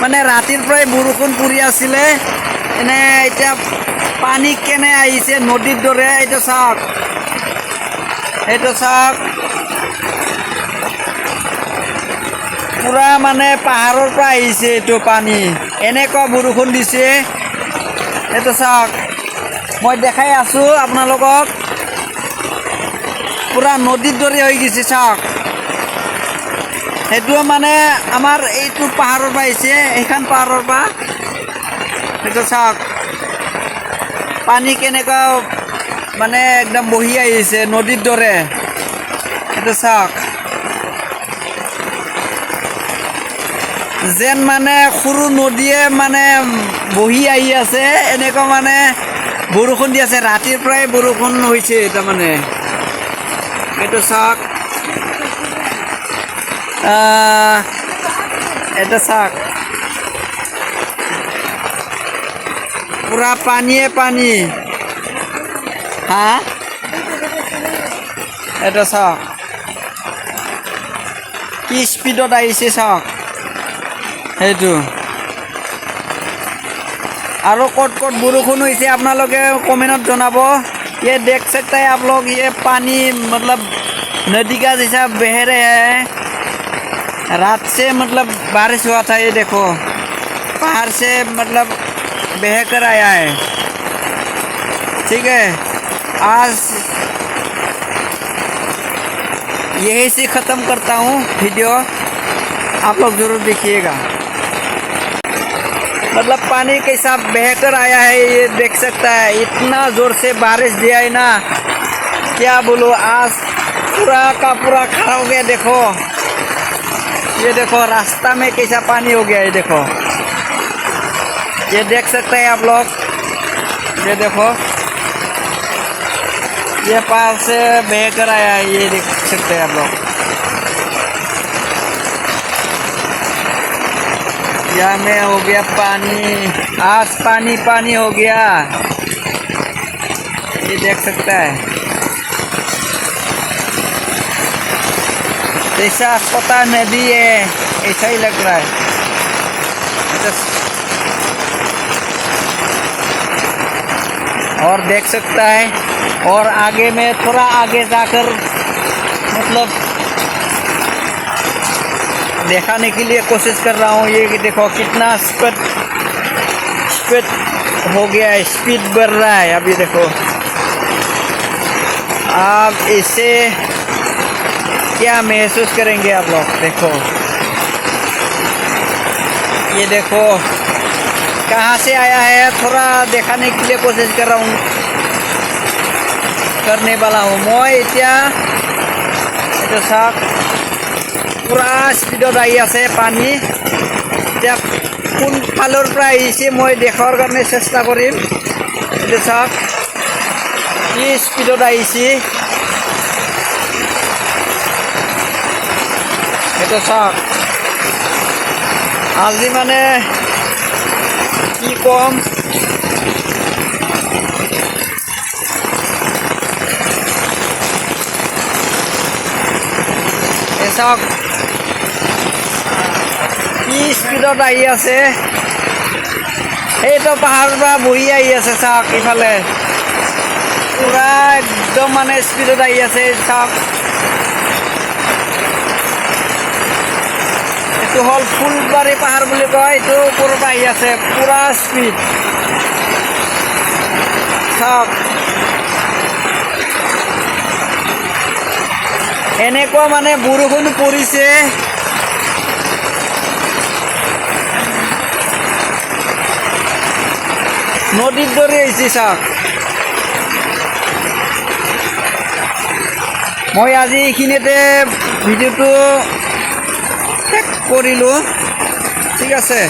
মানে ৰাতিৰ পৰাই বৰষুণ পৰি আছিলে এনে এতিয়া পানী কেনে আহিছে নদীৰ দৰে এইটো চাওক পুৰা মানে পাহাৰৰ পৰা আহিছে এইটো পানী এনেকুৱা বৰষুণ দিছে এইটো চাওক মই দেখাই আছো আপোনালোকক পুৰা নদীৰ দৰে হৈ গৈছে চাওক সেইটো মানে আমাৰ এইটো পাহাৰৰ পৰা আহিছে এইখন পাহাৰৰ পৰা সেইটো চাওক পানী কেনেকুৱা মানে একদম বহি আহিছে নদীৰ দৰে সেইটো চাওক যেন মানে সৰু নদীয়ে মানে বহি আহি আছে এনেকুৱা মানে বৰষুণ দি আছে ৰাতিৰ পৰাই বৰষুণ হৈছে তাৰমানে এইটো চাওক এটা চাওক পুৰা পানীয়ে পানী হা এটা চাওক কি স্পীডত আহিছে চাওক সেইটো আৰু ক'ত ক'ত বৰষুণ হৈছে আপোনালোকে কমেণ্টত জনাব ये देख सकते हैं आप लोग ये पानी मतलब नदी का जैसा बह रहे हैं रात से मतलब बारिश हुआ था ये देखो पहाड़ से मतलब बह कर आया है ठीक है आज यही से ख़त्म करता हूँ वीडियो आप लोग ज़रूर देखिएगा मतलब पानी कैसा बहकर आया है ये देख सकता है इतना ज़ोर से बारिश दिया है ना क्या बोलो आज पूरा का पूरा खड़ा हो गया देखो ये देखो रास्ता में कैसा पानी हो गया है देखो ये देख सकते हैं आप लोग ये देखो ये पार से बहकर आया है ये देख सकते हैं आप लोग यहाँ में हो गया पानी आज पानी पानी हो गया ये देख सकता है जैसा पता नदी है ऐसा ही लग रहा है और देख सकता है और आगे में थोड़ा आगे जाकर मतलब दिखाने के लिए कोशिश कर रहा हूँ ये देखो कितना स्पीड हो गया है स्पीड बढ़ रहा है अभी देखो आप इसे क्या महसूस करेंगे आप लोग देखो ये देखो कहाँ से आया है थोड़ा दिखाने के लिए कोशिश कर रहा हूँ करने वाला हूँ मैं इतना ये सब पूरा स्पीडत आহি আছে পানী এতিয়া কোন ফালৰ পৰা আহিছে মই দেখাৰ কাৰণে চেষ্টা কৰিম এটা চাওক কি স্পীডত আহিছে এটা চাওক আজি মানে কি কম চাওক কি স্পীডত আহি আছে এইটো পাহাৰৰ পৰা বহি আহি আছে চাওক ইফালে পুৰা একদম মানে স্পীডত আহি আছে চাওক এইটো হ'ল ফুলবাৰী পাহাৰ বুলি কয় এইটো ওপৰৰ পৰা আহি আছে পুৰা স্পীড চাওক এনেকুৱা মানে বৰষুণ পৰিছে নদীৰ দৰে হৈছে চাওক মই আজি এইখিনিতে ভিডিঅ'টো শেষ কৰিলোঁ ঠিক আছে।